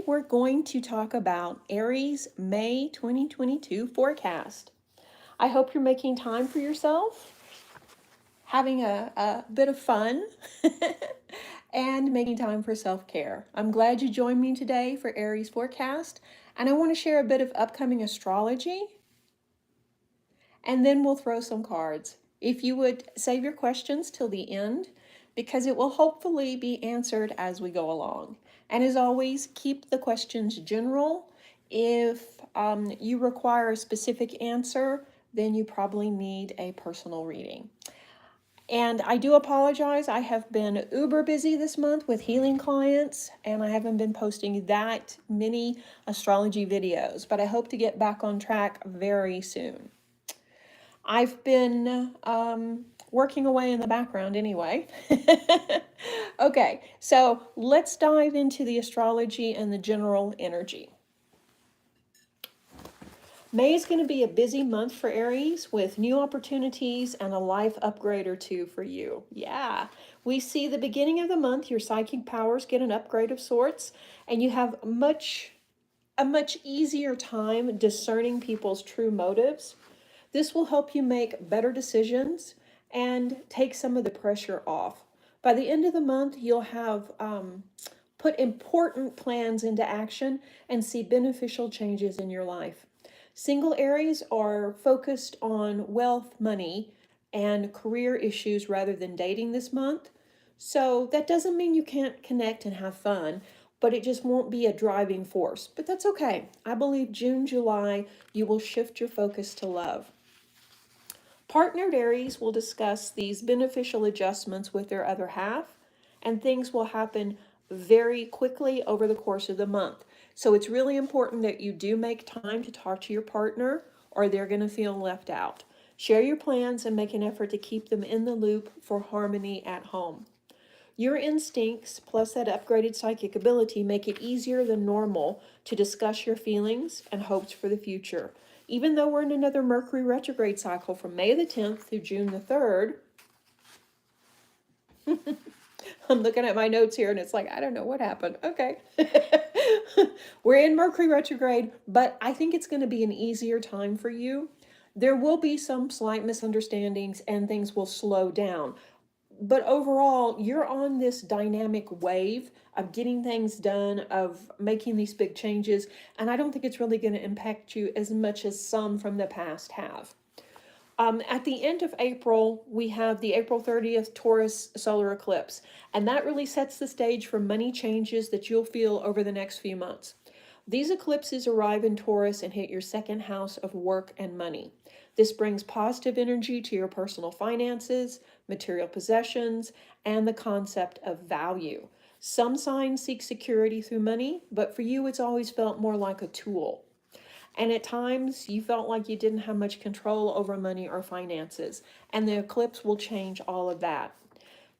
we're going to talk about Aries May 2022 forecast. I hope you're making time for yourself, having a bit of fun, and making time for self-care. I'm glad you joined me today for Aries forecast, and I want to share a bit of upcoming astrology, and then we'll throw some cards. If you would save your questions till the end, because it will hopefully be answered as we go along. And as always, keep the questions general. If you require a specific answer, then you probably need a personal reading. And I do apologize, I have been uber busy this month with healing clients, and I haven't been posting that many astrology videos, but I hope to get back on track very soon. I've been working away in the background anyway. Okay, so let's dive into the astrology and the general energy. May is going to be a busy month for Aries with new opportunities and a life upgrade or two for you. Yeah, we see the beginning of the month, your psychic powers get an upgrade of sorts, and you have a much easier time discerning people's true motives. This will help you make better decisions and take some of the pressure off. By the end of the month, you'll have put important plans into action and see beneficial changes in your life. Single Aries are focused on wealth, money, and career issues rather than dating this month. So that doesn't mean you can't connect and have fun, but it just won't be a driving force. But that's okay. I believe June, July, you will shift your focus to love. Partnered Aries will discuss these beneficial adjustments with their other half, and things will happen very quickly over the course of the month. So it's really important that you do make time to talk to your partner, or they're going to feel left out. Share your plans and make an effort to keep them in the loop for harmony at home. Your instincts plus that upgraded psychic ability make it easier than normal to discuss your feelings and hopes for the future. Even though we're in another Mercury retrograde cycle from May the 10th through June the 3rd, I'm looking at my notes here and it's like, I don't know what happened. Okay. We're in Mercury retrograde, but I think it's going to be an easier time for you. There will be some slight misunderstandings and things will slow down. But overall, you're on this dynamic wave of getting things done, of making these big changes, and I don't think it's really going to impact you as much as some from the past have. At the end of April, we have the April 30th Taurus solar eclipse, and that really sets the stage for money changes that you'll feel over the next few months. These eclipses arrive in Taurus and hit your second house of work and money. This brings positive energy to your personal finances, material possessions, and the concept of value. Some signs seek security through money, but for you, it's always felt more like a tool. And at times, you felt like you didn't have much control over money or finances, and the eclipse will change all of that.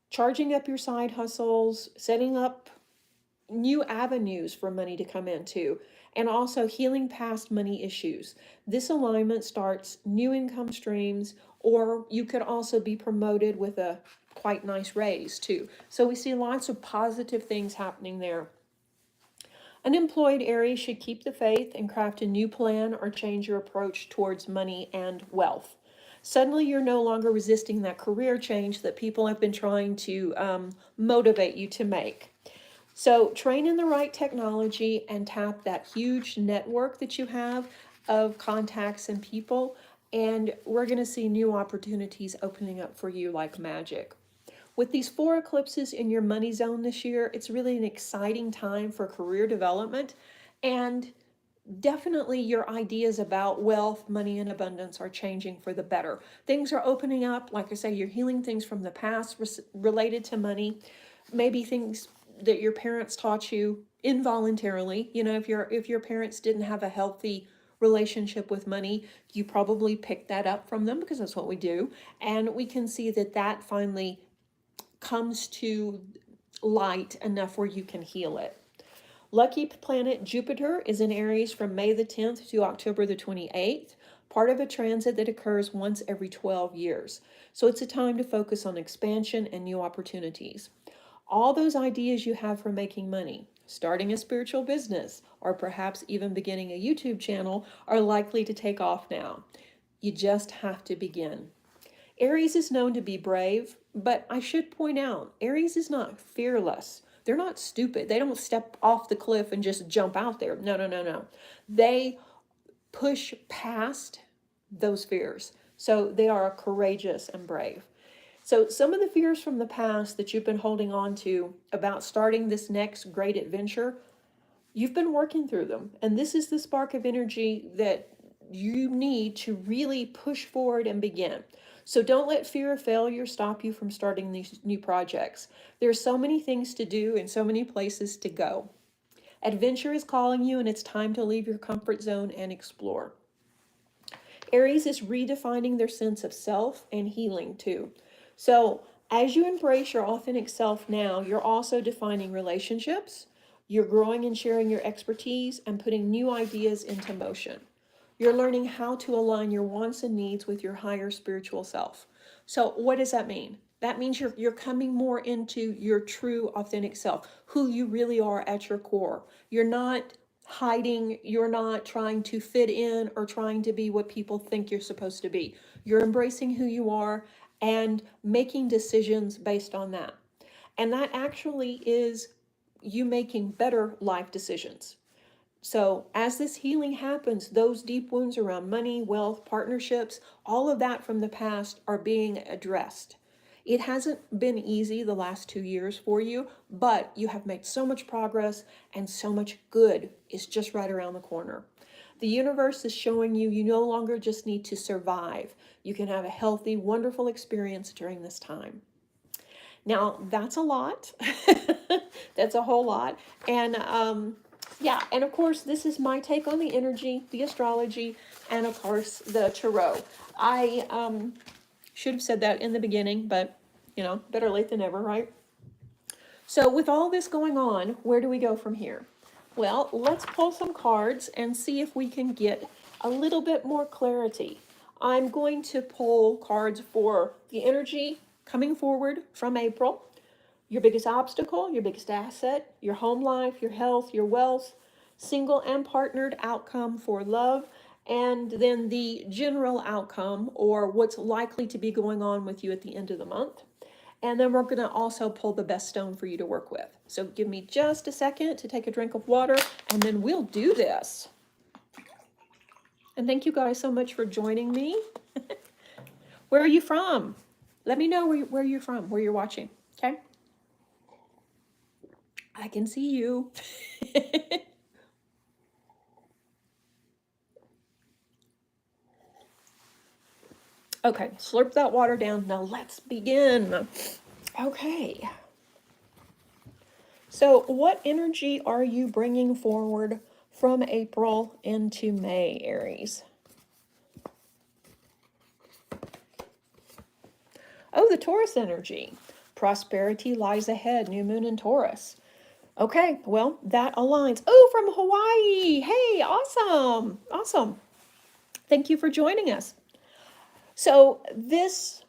Charging up your side hustles, setting up new avenues for money to come into, and also healing past money issues. This alignment starts new income streams, or you could also be promoted with a quite nice raise too. So we see lots of positive things happening there. Unemployed Aries should keep the faith and craft a new plan or change your approach towards money and wealth. Suddenly, you're no longer resisting that career change that people have been trying to motivate you to make. So train in the right technology and tap that huge network that you have of contacts and people, and we're going to see new opportunities opening up for you like magic. With these 4 eclipses in your money zone this year, it's really an exciting time for career development, and definitely your ideas about wealth, money, and abundance are changing for the better. Things are opening up. Like I say, you're healing things from the past related to money, maybe things that your parents taught you involuntarily. You know, if your parents didn't have a healthy relationship with money, you probably picked that up from them, because that's what we do. And we can see that that finally comes to light enough where you can heal it. Lucky planet Jupiter is in Aries from May the 10th to October the 28th, part of a transit that occurs once every 12 years. So it's a time to focus on expansion and new opportunities. All those ideas you have for making money, starting a spiritual business, or perhaps even beginning a YouTube channel are likely to take off now. You just have to begin. Aries is known to be brave, but I should point out, Aries is not fearless. They're not stupid. They don't step off the cliff and just jump out there. No, no, no, no. They push past those fears. So they are courageous and brave. So some of the fears from the past that you've been holding on to about starting this next great adventure, you've been working through them. And this is the spark of energy that you need to really push forward and begin. So don't let fear of failure stop you from starting these new projects. There's so many things to do and so many places to go. Adventure is calling you, and it's time to leave your comfort zone and explore. Aries is redefining their sense of self and healing too. So as you embrace your authentic self now, you're also defining relationships. You're growing and sharing your expertise and putting new ideas into motion. You're learning how to align your wants and needs with your higher spiritual self. So what does that mean? That means you're coming more into your true authentic self, who you really are at your core. You're not hiding, you're not trying to fit in or trying to be what people think you're supposed to be. You're embracing who you are and making decisions based on that. And that actually is you making better life decisions. So as this healing happens, those deep wounds around money, wealth, partnerships, all of that from the past are being addressed. It hasn't been easy the last 2 years for you, but you have made so much progress and so much good is just right around the corner. The universe is showing you you no longer just need to survive. You can have a healthy, wonderful experience during this time. Now, that's a lot. That's a whole lot. And yeah, and of course, this is my take on the energy, the astrology, and of course, the tarot. I should have said that in the beginning, but you know, better late than never, right? So with all this going on, where do we go from here? Well, let's pull some cards and see if we can get a little bit more clarity. I'm going to pull cards for the energy coming forward from April, your biggest obstacle, your biggest asset, your home life, your health, your wealth, single and partnered outcome for love, and then the general outcome or what's likely to be going on with you at the end of the month. And then we're going to also pull the best stone for you to work with. So give me just a second to take a drink of water, and then we'll do this. And thank you guys so much for joining me. Where are you from? Let me know where you're from, where you're watching, okay? I can see you. Okay, slurp that water down. Now let's begin. Okay. So what energy are you bringing forward from April into May, Aries? Oh, the Taurus energy. Prosperity lies ahead, new moon in Taurus. Okay, well, that aligns. Oh, from Hawaii. Hey, awesome. Awesome. Thank you for joining us. So this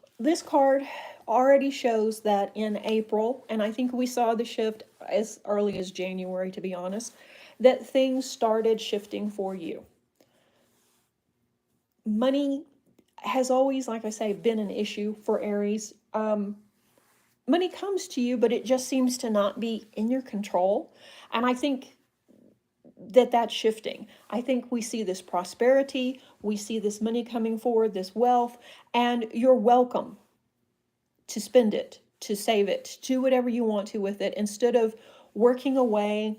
card already shows that in April, and I think we saw the shift as early as January, to be honest, that things started shifting for you. Money has always, like I say, been an issue for Aries. Money comes to you, but it just seems to not be in your control. And I think that's shifting. I think we see this prosperity, we see this money coming forward, this wealth, and you're welcome to spend it, to save it, to do whatever you want to with it, instead of working away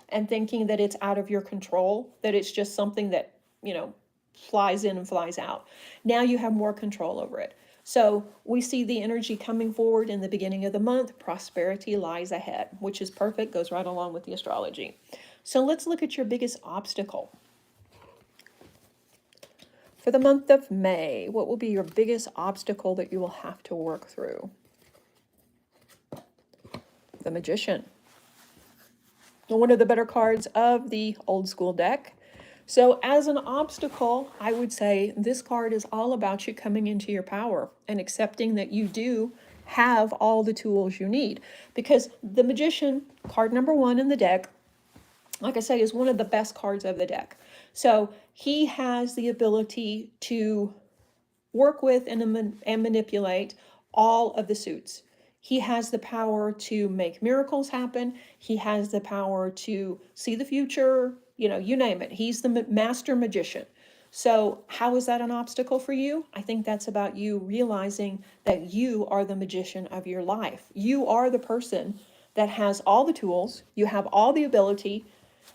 and thinking that it's out of your control, that it's just something that, you know, flies in and flies out. Now you have more control over it. So we see the energy coming forward in the beginning of the month. Prosperity lies ahead, which is perfect, goes right along with the astrology. So let's look at your biggest obstacle. For the month of May, what will be your biggest obstacle that you will have to work through? The Magician. One of the better cards of the old school deck. So as an obstacle, I would say this card is all about you coming into your power and accepting that you do have all the tools you need. Because the Magician, card number 1 in the deck, like I said, is one of the best cards of the deck. So he has the ability to work with and manipulate all of the suits. He has the power to make miracles happen. He has the power to see the future, you name it. He's the master magician. So how is that an obstacle for you? I think that's about you realizing that you are the magician of your life. You are the person that has all the tools. You have all the ability.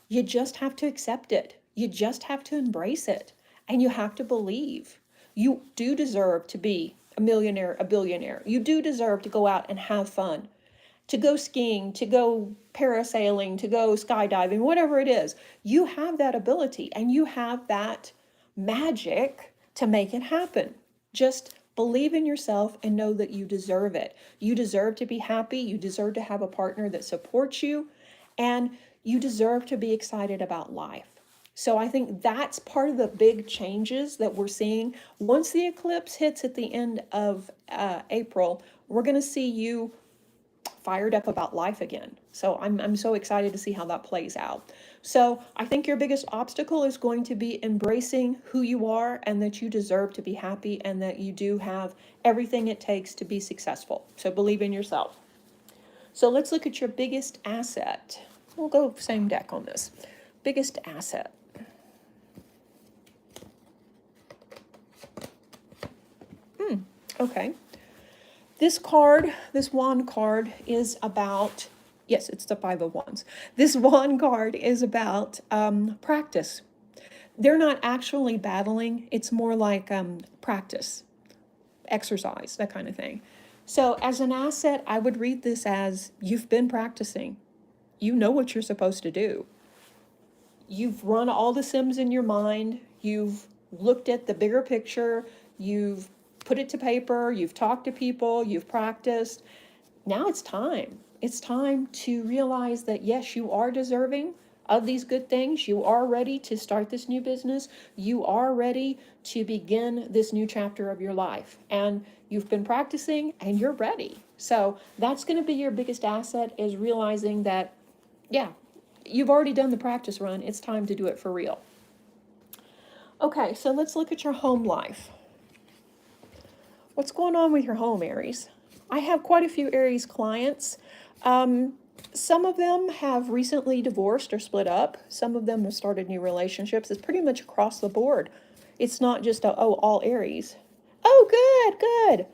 You just have to accept it. You just have to embrace it. And you have to believe. You do deserve to be a millionaire, a billionaire. You do deserve to go out and have fun, to go skiing, to go parasailing, to go skydiving, whatever it is. You have that ability and you have that magic to make it happen. Just believe in yourself and know that you deserve it. You deserve to be happy. You deserve to have a partner that supports you, and you deserve to be excited about life. So I think that's part of the big changes that we're seeing. Once the eclipse hits at the end of April, we're going to see you fired up about life again. So I'm so excited to see how that plays out. So I think your biggest obstacle is going to be embracing who you are and that you deserve to be happy and that you do have everything it takes to be successful. So believe in yourself. So let's look at your biggest asset. We'll go same deck on this. Biggest asset. Okay. This card, this wand card is about, yes, it's the 5 of Wands. This wand card is about practice. They're not actually battling. It's more like practice, exercise, that kind of thing. So as an asset, I would read this as you've been practicing. You know what you're supposed to do. You've run all the sims in your mind. You've looked at the bigger picture. You've put it to paper. You've talked to people. You've practiced. Now it's time. It's time to realize that, yes, you are deserving of these good things. You are ready to start this new business. You are ready to begin this new chapter of your life. And you've been practicing and you're ready. So that's going to be your biggest asset, is realizing that, yeah, you've already done the practice run. It's time to do it for real. Okay, so let's look at your home life. What's going on with your home, Aries? I have quite a few Aries clients. Some of them have recently divorced or split up. Some of them have started new relationships. It's pretty much across the board. It's not just all Aries. Oh, good.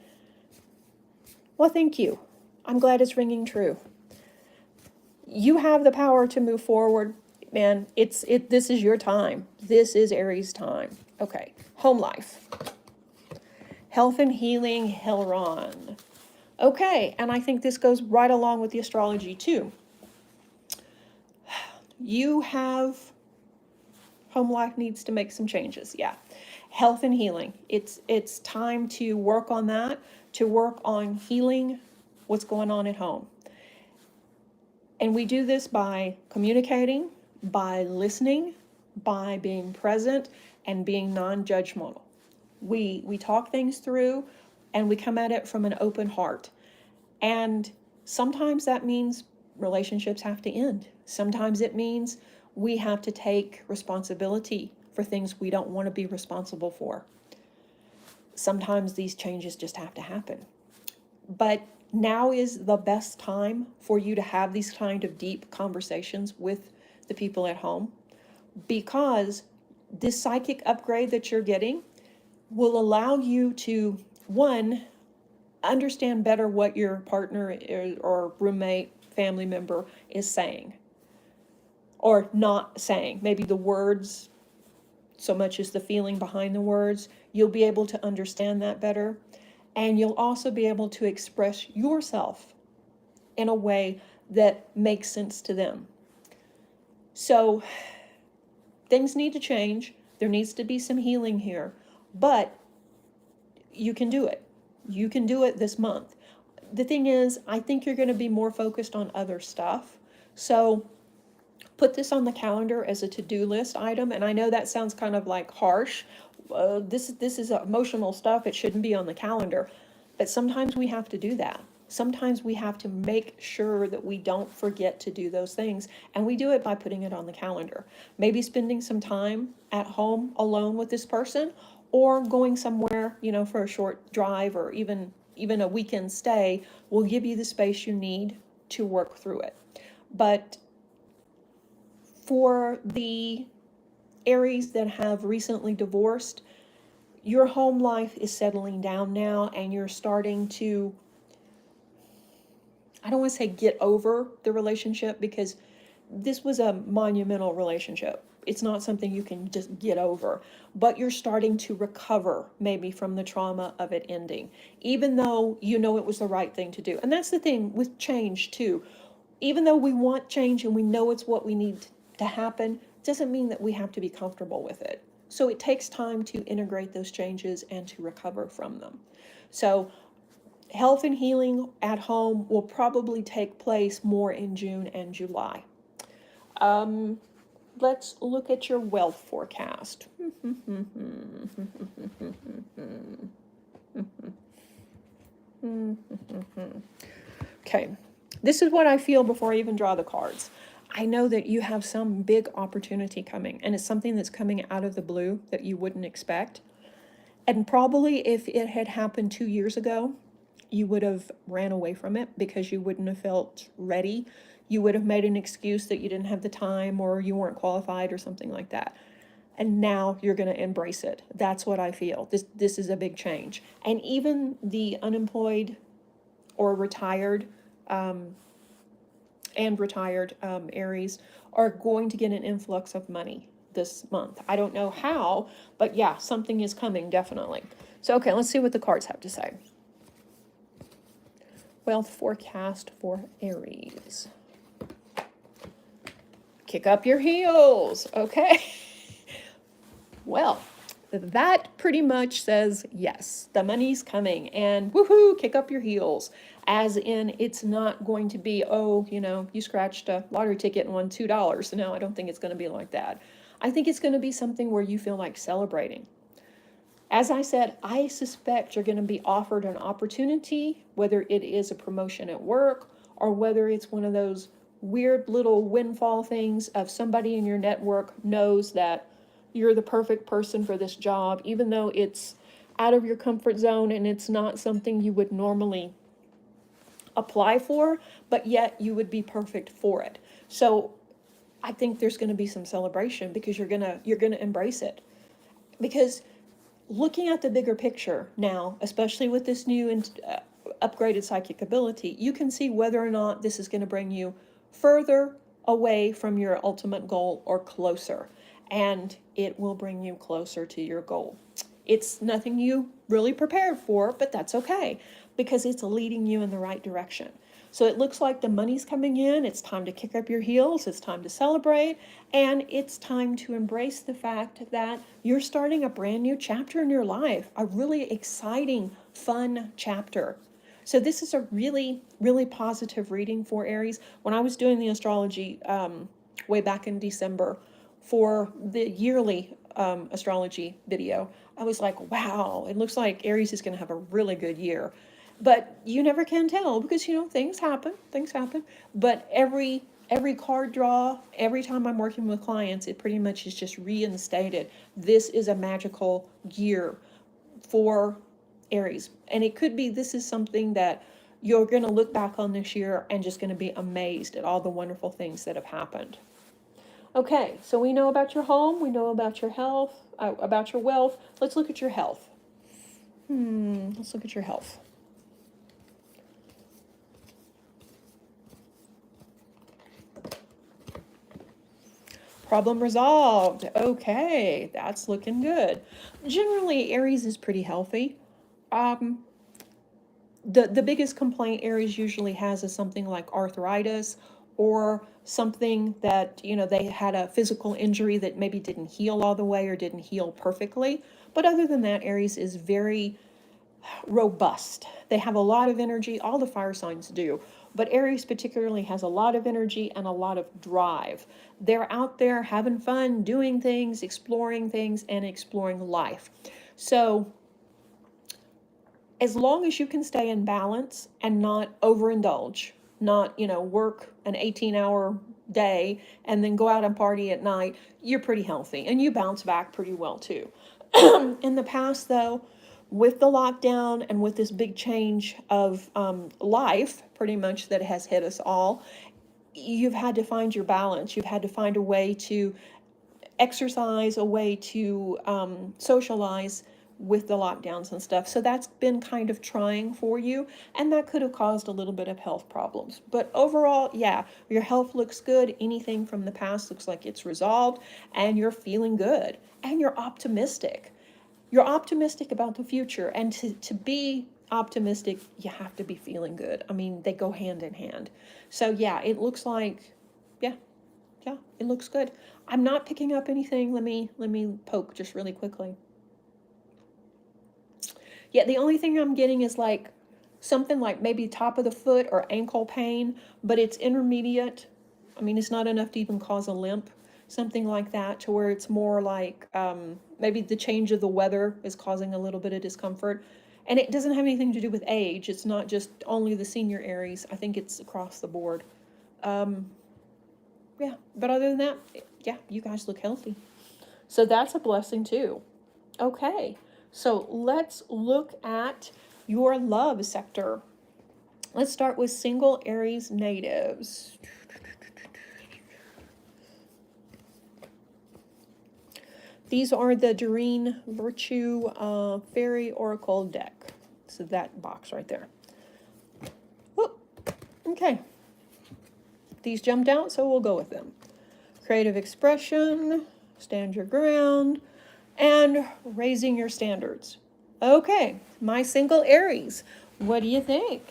Well, thank you. I'm glad it's ringing true. You have the power to move forward, man. This is your time. This is Aries time. Okay, home life. Health and healing, Helron. Okay, and I think this goes right along with the astrology too. You have, home life needs to make some changes, yeah. Health and healing. It's time to work on that, to work on healing what's going on at home. And we do this by communicating, by listening, by being present, and being non-judgmental. We talk things through and we come at it from an open heart. And sometimes that means relationships have to end. Sometimes it means we have to take responsibility for things we don't want to be responsible for. Sometimes these changes just have to happen. But now is the best time for you to have these kind of deep conversations with the people at home, because this psychic upgrade that you're getting will allow you to, one, understand better what your partner or roommate, family member is saying or not saying. Maybe the words so much as the feeling behind the words. You'll be able to understand that better. And you'll also be able to express yourself in a way that makes sense to them. So things need to change. There needs to be some healing here. But you can do it. You can do it this month. The thing is, I think you're going to be more focused on other stuff. So put this on the calendar as a to-do list item. And I know that sounds kind of like harsh. This is emotional stuff. It shouldn't be on the calendar. But sometimes we have to do that. Sometimes we have to make sure that we don't forget to do those things. And we do it by putting it on the calendar. Maybe spending some time at home alone with this person, or going somewhere, for a short drive, or even a weekend stay will give you the space you need to work through it. But for the Aries that have recently divorced, your home life is settling down now, and you're starting to, I don't want to say get over the relationship, because this was a monumental relationship. It's not something you can just get over, but you're starting to recover maybe from the trauma of it ending, even though you know it was the right thing to do. And that's the thing with change too. Even though we want change and we know it's what we need to happen, doesn't mean that we have to be comfortable with it. So it takes time to integrate those changes and to recover from them. So health and healing at home will probably take place more in June and July. Let's look at your wealth forecast. Okay, this is what I feel before I even draw the cards. I know that you have some big opportunity coming, and it's something that's coming out of the blue that you wouldn't expect. And probably if it had happened 2 years ago, you would have ran away from it because you wouldn't have felt ready. You would have made an excuse that you didn't have the time, or you weren't qualified, or something like that. And now you're going to embrace it. That's what I feel. This is a big change. And even the unemployed or retired Aries are going to get an influx of money this month. I don't know how, but yeah, something is coming, definitely. So, okay, let's see what the cards have to say. Wealth forecast for Aries. Kick up your heels. Okay. Well, that pretty much says yes, the money's coming, and woohoo, kick up your heels. As in, it's not going to be, oh, you scratched a lottery ticket and won $2. No, I don't think it's going to be like that. I think it's going to be something where you feel like celebrating. As I said, I suspect you're going to be offered an opportunity, whether it is a promotion at work, or whether it's one of those weird little windfall things of somebody in your network knows that you're the perfect person for this job, even though it's out of your comfort zone and it's not something you would normally apply for, but yet you would be perfect for it. So I think there's going to be some celebration, because you're going to embrace it. Because looking at the bigger picture now, especially with this new and upgraded psychic ability, you can see whether or not this is going to bring you further away from your ultimate goal or closer. And it will bring you closer to your goal. It's nothing you really prepared for, but that's okay, because it's leading you in the right direction. So it looks like the money's coming in. It's time to kick up your heels. It's time to celebrate. And it's time to embrace the fact that you're starting a brand new chapter in your life, a really exciting, fun chapter. So this is a really, really positive reading for Aries. When I was doing the astrology way back in December for the yearly astrology video, I was like, wow, it looks like Aries is going to have a really good year. But you never can tell, because things happen. But every card draw, every time I'm working with clients, it pretty much is just reinstated. This is a magical year for Aries. And it could be this is something that you're going to look back on this year and just going to be amazed at all the wonderful things that have happened. Okay, so we know about your home, we know about your health, about your wealth. Let's look at your health. Let's look at your health. Problem resolved. Okay, that's looking good. Generally, Aries is pretty healthy. The biggest complaint Aries usually has is something like arthritis, or something that, they had a physical injury that maybe didn't heal all the way or didn't heal perfectly. But other than that, Aries is very robust. They have a lot of energy. All the fire signs do. But Aries particularly has a lot of energy and a lot of drive. They're out there having fun, doing things, and exploring life. So as long as you can stay in balance and not overindulge, not, work an 18-hour day and then go out and party at night, you're pretty healthy and you bounce back pretty well too. In the past, though, with the lockdown and with this big change of life, pretty much that has hit us all, you've had to find your balance. You've had to find a way to exercise, a way to socialize with the lockdowns and stuff. So that's been kind of trying for you, and that could have caused a little bit of health problems. But overall, yeah, your health looks good. Anything from the past looks like it's resolved, and you're feeling good, and you're optimistic. You're optimistic about the future, and to be optimistic, you have to be feeling good. I mean, they go hand in hand. So yeah, it looks like, yeah, yeah, it looks good. I'm not picking up anything. Let me poke just really quickly. Yeah, the only thing I'm getting is like something like maybe top of the foot or ankle pain, but it's intermediate. I mean, it's not enough to even cause a limp, something like that, to where it's more like maybe the change of the weather is causing a little bit of discomfort. And it doesn't have anything to do with age. It's not just only the senior Aries. I think it's across the board. Yeah, but other than that, yeah, you guys look healthy. So that's a blessing too. Okay, so let's look at your love sector. Let's start with single Aries natives. These are the Doreen Virtue Fairy Oracle deck. So that box right there. Whoop. Okay. These jumped out, so we'll go with them. Creative expression, stand your ground, and raising your standards. Okay, my single Aries, what do you think?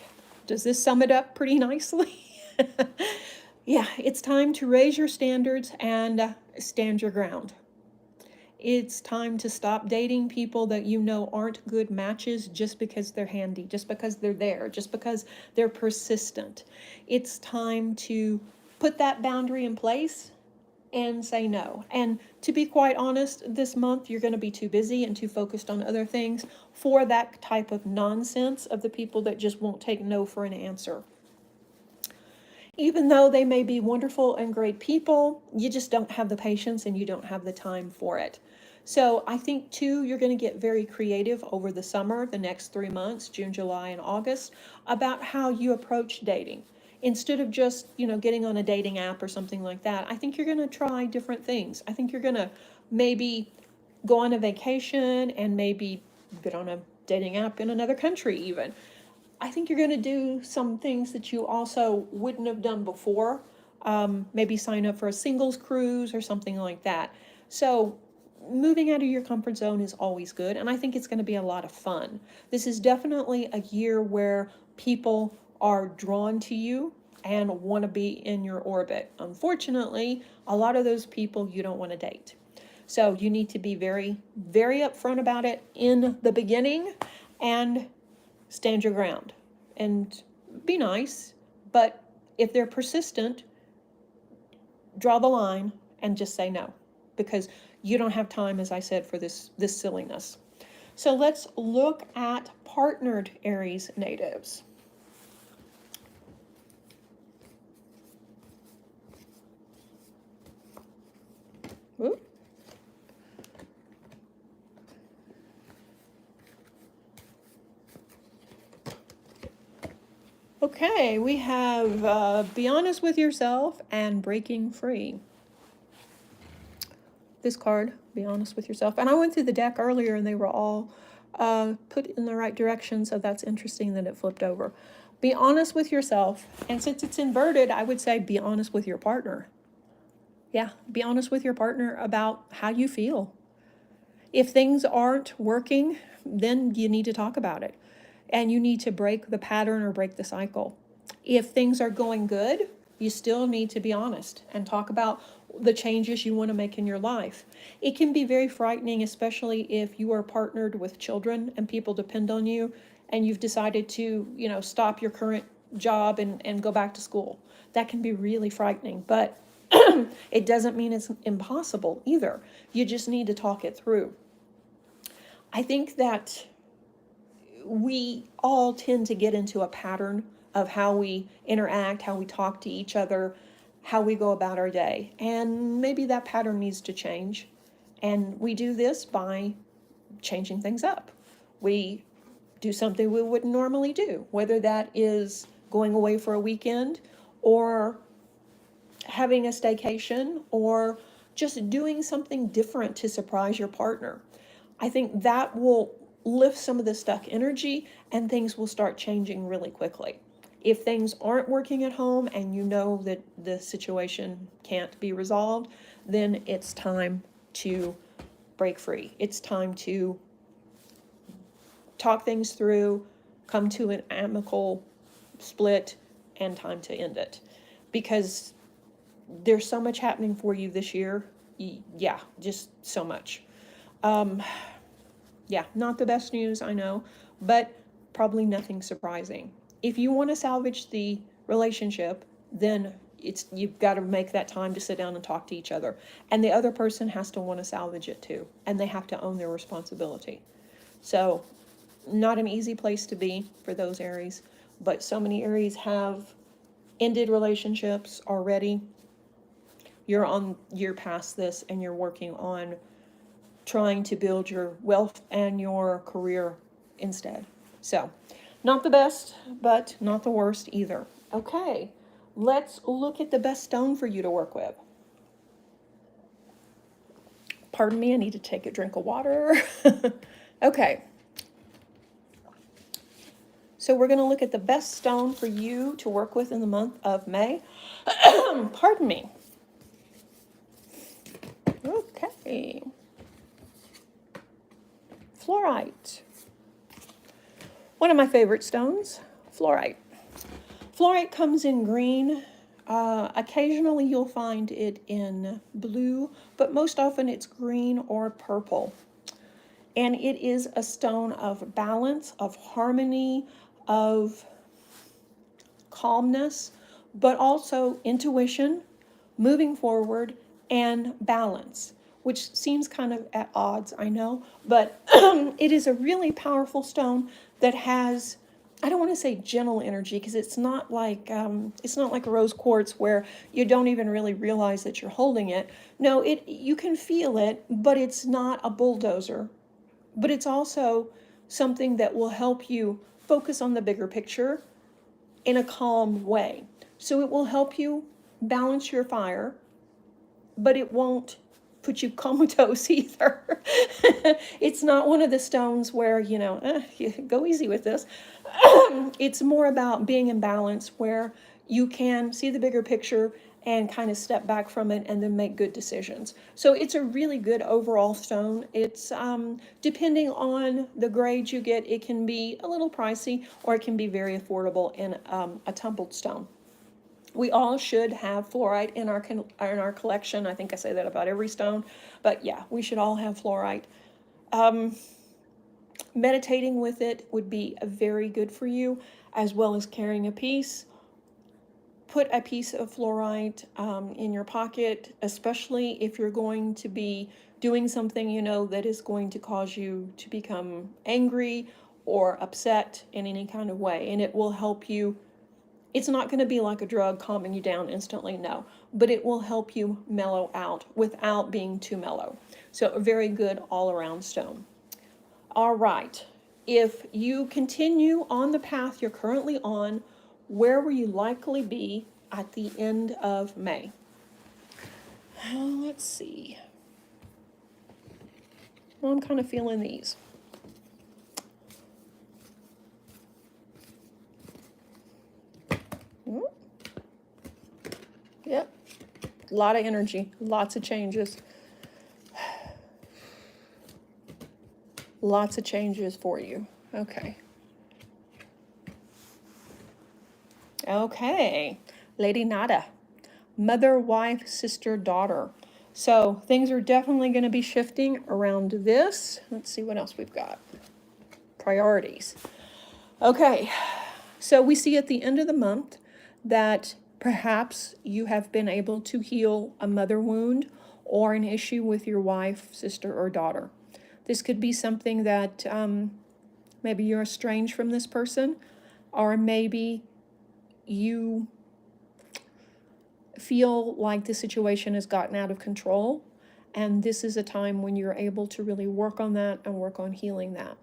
Does this sum it up pretty nicely? Yeah, it's time to raise your standards and stand your ground. It's time to stop dating people that you know aren't good matches just because they're handy, just because they're there, just because they're persistent. It's time to put that boundary in place and say no. And to be quite honest, this month you're going to be too busy and too focused on other things for that type of nonsense of the people that just won't take no for an answer. Even though they may be wonderful and great people, you just don't have the patience and you don't have the time for it. So I think too, you're going to get very creative over the summer, the next 3 months, June, July, and August, about how you approach dating. Instead of just, getting on a dating app or something like that, I think you're going to try different things. I think you're going to maybe go on a vacation and maybe get on a dating app in another country even. I think you're going to do some things that you also wouldn't have done before. Maybe sign up for a singles cruise or something like that. So moving out of your comfort zone is always good, and I think it's going to be a lot of fun. This is definitely a year where people are drawn to you and want to be in your orbit. Unfortunately, a lot of those people you don't want to date. So you need to be very, very upfront about it in the beginning and stand your ground and be nice. But if they're persistent, draw the line and just say no, because you don't have time, as I said, for this silliness. So let's look at partnered Aries natives. Whoop. Okay, we have be honest with yourself and breaking free. This card, be honest with yourself. And I went through the deck earlier and they were all put in the right direction, so that's interesting that it flipped over. Be honest with yourself, and since it's inverted, I would say be honest with your partner. Yeah, be honest with your partner about how you feel. If things aren't working, then you need to talk about it. And you need to break the pattern or break the cycle. If things are going good, you still need to be honest and talk about the changes you want to make in your life. It can be very frightening, especially if you are partnered with children and people depend on you and you've decided to, stop your current job and go back to school. That can be really frightening, but it doesn't mean it's impossible either. You just need to talk it through. I think that we all tend to get into a pattern of how we interact, how we talk to each other, how we go about our day. And maybe that pattern needs to change. And we do this by changing things up. We do something we wouldn't normally do, whether that is going away for a weekend or having a staycation or just doing something different to surprise your partner. I think that will lift some of the stuck energy and things will start changing really quickly. If things aren't working at home and you know that the situation can't be resolved, then it's time to break free. It's time to talk things through, come to an amicable split, and time to end it. Because there's so much happening for you this year. Yeah, just so much. Yeah, not the best news, I know, but probably nothing surprising. If you want to salvage the relationship, then you've got to make that time to sit down and talk to each other. And the other person has to want to salvage it too. And they have to own their responsibility. So, not an easy place to be for those Aries, but so many Aries have ended relationships already. You're past this and you're working on trying to build your wealth and your career instead. So, not the best, but not the worst either. Okay, let's look at the best stone for you to work with. Pardon me, I need to take a drink of water. Okay. So we're going to look at the best stone for you to work with in the month of May. Pardon me. Okay. Fluorite. One of my favorite stones, fluorite. Fluorite comes in green. Occasionally you'll find it in blue, but most often it's green or purple. And it is a stone of balance, of harmony, of calmness, but also intuition, moving forward, and balance, which seems kind of at odds, I know, but it is a really powerful stone that has, I don't want to say gentle energy, because it's not like rose quartz where you don't even really realize that you're holding it. No, you can feel it, but it's not a bulldozer. But it's also something that will help you focus on the bigger picture in a calm way. So it will help you balance your fire, but it won't put you comatose either. It's not one of the stones where, you go easy with this. It's more about being in balance where you can see the bigger picture and kind of step back from it and then make good decisions. So it's a really good overall stone. It's depending on the grade you get, it can be a little pricey or it can be very affordable in a tumbled stone. We all should have fluorite in our collection. I think I say that about every stone, but yeah, we should all have fluorite. Meditating with it would be very good for you, as well as carrying a piece. Put a piece of fluorite in your pocket, especially if you're going to be doing something, that is going to cause you to become angry or upset in any kind of way. And it will help you. It's not going to be like a drug calming you down instantly, no. But it will help you mellow out without being too mellow. So a very good all-around stone. All right. If you continue on the path you're currently on, where will you likely be at the end of May? Let's see. Well, I'm kind of feeling these. Yep. A lot of energy, lots of changes. Lots of changes for you. Okay. Okay. Lady Nada. Mother, wife, sister, daughter. So things are definitely going to be shifting around this. Let's see what else we've got. Priorities. Okay. So we see at the end of the month that perhaps you have been able to heal a mother wound or an issue with your wife, sister, or daughter. This could be something that Maybe you're estranged from this person, or maybe you feel like the situation has gotten out of control, and this is a time when you're able to really work on that and work on healing that.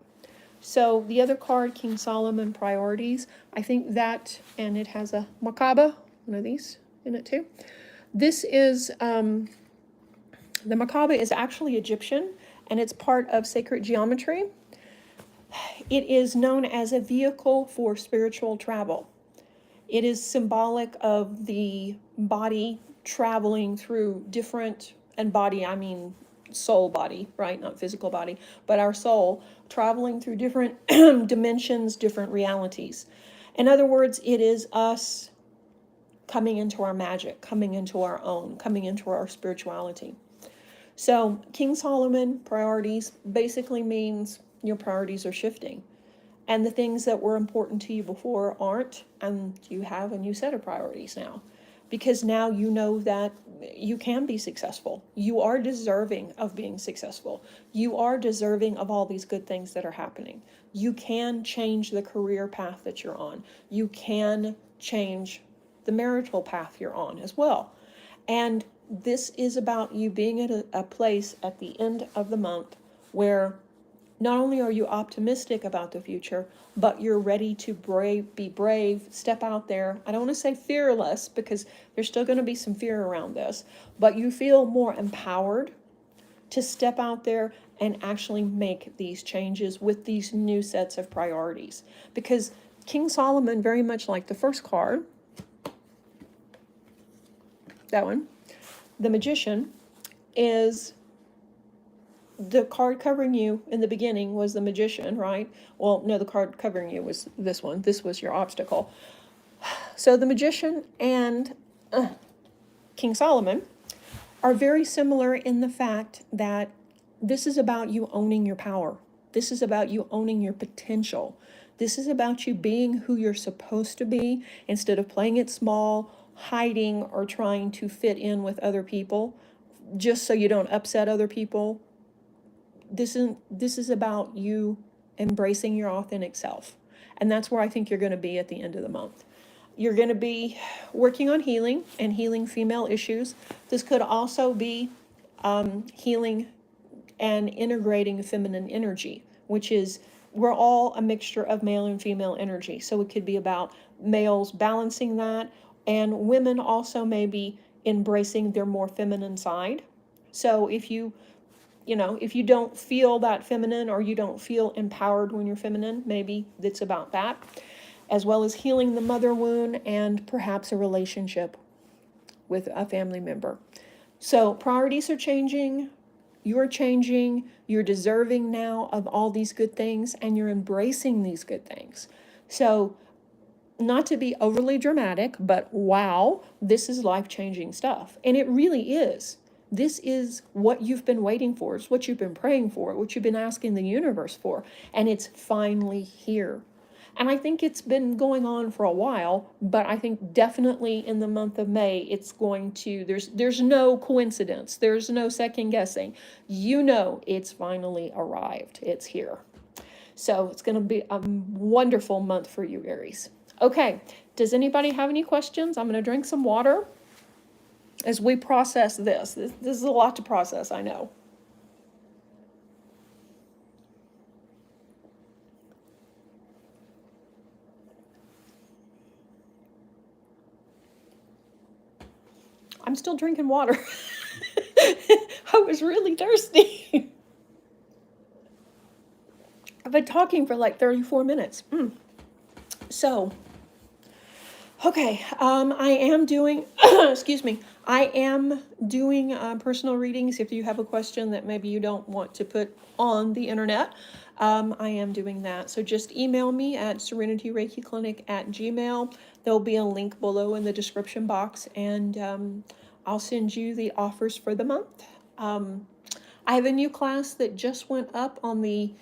So the other card, King Solomon, priorities, I think that, and it has a Macabre, one of these in it too. This is, the Macabre is actually Egyptian, and it's part of sacred geometry. It is known as a vehicle for spiritual travel. It is symbolic of the body traveling through different, and body, I mean soul body, right? Not physical body, but our soul traveling through different dimensions, different realities. In other words, it is us coming into our magic, coming into our own, coming into our spirituality. So King Solomon, priorities, basically means your priorities are shifting. And the things that were important to you before aren't, and you have a new set of priorities now. Because now you know that you can be successful. You are deserving of being successful. You are deserving of all these good things that are happening. You can change the career path that you're on. You can change the marital path you're on as well. And this is about you being at a place at the end of the month where not only are you optimistic about the future, but you're ready to be brave, step out there. I don't want to say fearless, because there's still going to be some fear around this, but you feel more empowered to step out there and actually make these changes with these new sets of priorities. Because King Solomon, very much like the first card, that one, the Magician, is the card covering you in the beginning was the Magician, right? Well, no, the card covering you was this one. This was your obstacle. So the Magician and King Solomon are very similar in the fact that this is about you owning your power. This is about you owning your potential. This is about you being who you're supposed to be instead of playing it small, hiding, or trying to fit in with other people just so you don't upset other people. This is about you embracing your authentic self. And that's where I think you're going to be at the end of the month. You're going to be working on healing and healing female issues. This could also be healing and integrating feminine energy, which is, we're all a mixture of male and female energy. So it could be about males balancing that, and women also maybe embracing their more feminine side. So if you don't feel that feminine, or you don't feel empowered when you're feminine, maybe it's about that, as well as healing the mother wound and perhaps a relationship with a family member. So priorities are changing. You're changing. You're deserving now of all these good things, and you're embracing these good things. So not to be overly dramatic, but wow, this is life-changing stuff. And it really is. This is what you've been waiting for. It's what you've been praying for, what you've been asking the universe for. And it's finally here. And I think it's been going on for a while, but I think definitely in the month of May, it's going to, there's no coincidence. There's no second guessing. You know it's finally arrived. It's here. So it's going to be a wonderful month for you, Aries. Okay, does anybody have any questions? I'm going to drink some water as we process this. This is a lot to process, I know. I'm still drinking water. I was really thirsty. I've been talking for like 34 minutes. So, okay, I am doing, excuse me, I am doing personal readings. If you have a question that maybe you don't want to put on the internet, I am doing that. So just email me at serenityreikiclinic@gmail.com. There'll be a link below in the description box, and I'll send you the offers for the month. I have a new class that just went up on the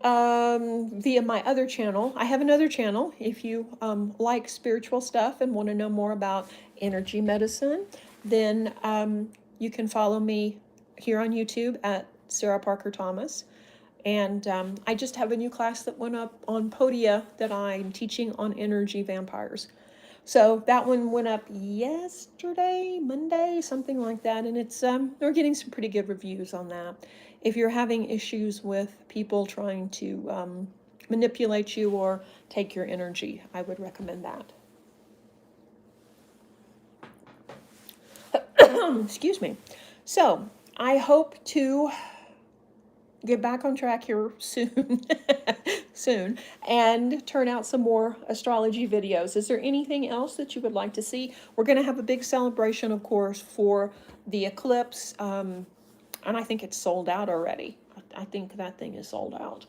via my other channel. I have another channel if you like spiritual stuff and want to know more about energy medicine, then you can follow me here on YouTube at Sarah Parker Thomas. And I just have a new class that went up on Podia that I'm teaching on energy vampires. So that one went up yesterday, Monday, something like that, and it's we're getting some pretty good reviews on that. If you're having issues with people trying to manipulate you or take your energy, I would recommend that. Excuse me. So I hope to get back on track here soon, soon, and turn out some more astrology videos. Is there anything else that you would like to see? We're going to have a big celebration, of course, for the eclipse, and I think it's sold out already. I think that thing is sold out.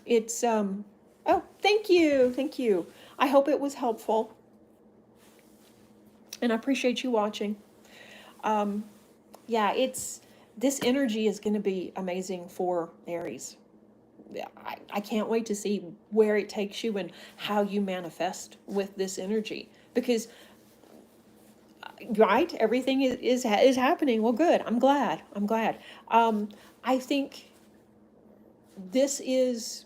It's, oh, thank you, thank you. I hope it was helpful, and I appreciate you watching. Yeah, this energy is going to be amazing for Aries. I can't wait to see where it takes you and how you manifest with this energy, because right, everything is happening. Well, good. I'm glad. I think this is,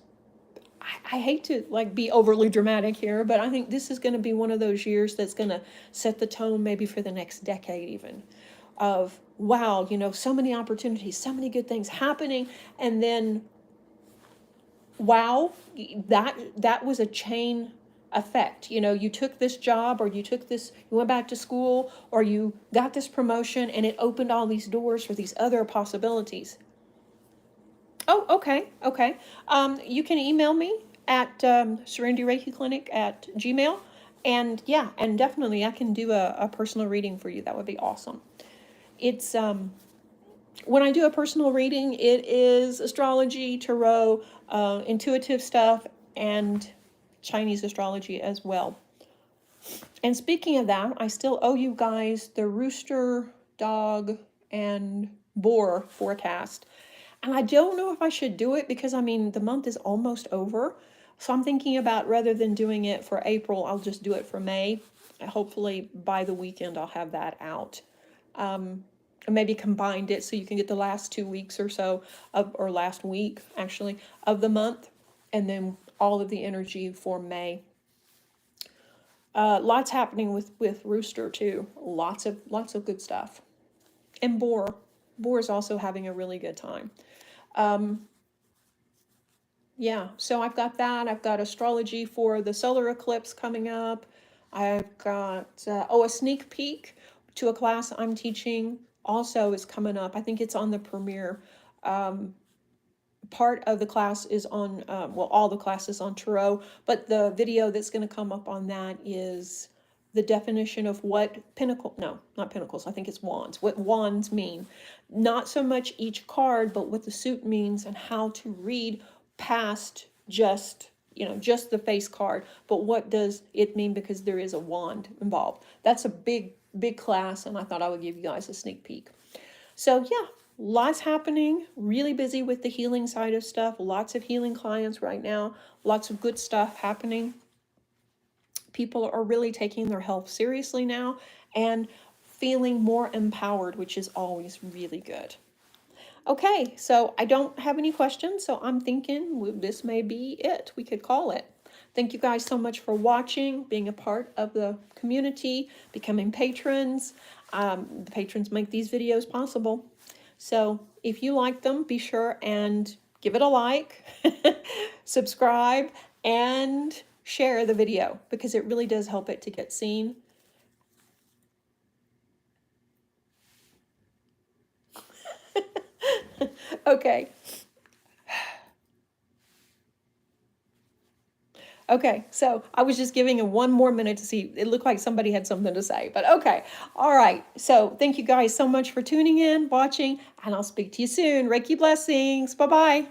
I hate to like be overly dramatic here, but I think this is going to be one of those years that's going to set the tone maybe for the next decade even, of wow, you know, so many opportunities, so many good things happening, and then wow, that was a chain effect. You know, you took this job, or you took this, you went back to school, or you got this promotion, and it opened all these doors for these other possibilities. Oh, okay, okay. You can email me at Serenity Reiki Clinic at Gmail, and yeah, and definitely I can do a personal reading for you. That would be awesome. It's when I do a personal reading, it is astrology, tarot, intuitive stuff, and Chinese astrology as well. And speaking of that, I still owe you guys the rooster, dog, and boar forecast. And I don't know if I should do it because, I mean, the month is almost over. So I'm thinking about, rather than doing it for April, I'll just do it for May. Hopefully by the weekend I'll have that out. Maybe combined it so you can get the last 2 weeks or so of, or last week actually, of the month, and then all of the energy for May. Lots happening with Rooster too. Lots of good stuff. And Boar is also having a really good time. Yeah, so I've got that. I've got astrology for the solar eclipse coming up. I've got a sneak peek to a class I'm teaching also is coming up. I think it's on the premiere. Part of the class is on, well, all the classes on tarot, but the video that's going to come up on that is the definition of what no, not pinnacles, I think it's wands, what wands mean. Not so much each card, but what the suit means and how to read past just, you know, just the face card, but what does it mean, because there is a wand involved. That's a big class, and I thought I would give you guys a sneak peek. So yeah, lots happening, really busy with the healing side of stuff, lots of healing clients right now, lots of good stuff happening. People are really taking their health seriously now and feeling more empowered, which is always really good. Okay, so I don't have any questions, so I'm thinking this may be it. We could call it. Thank you guys so much for watching, being a part of the community, becoming patrons. The patrons make these videos possible. So if you like them, be sure and give it a like, subscribe, and share the video, because it really does help it to get seen. Okay. Okay, so I was just giving it 1 more minute to see. It looked like somebody had something to say, but okay. All right, so thank you guys so much for tuning in, watching, and I'll speak to you soon. Reiki blessings. Bye-bye.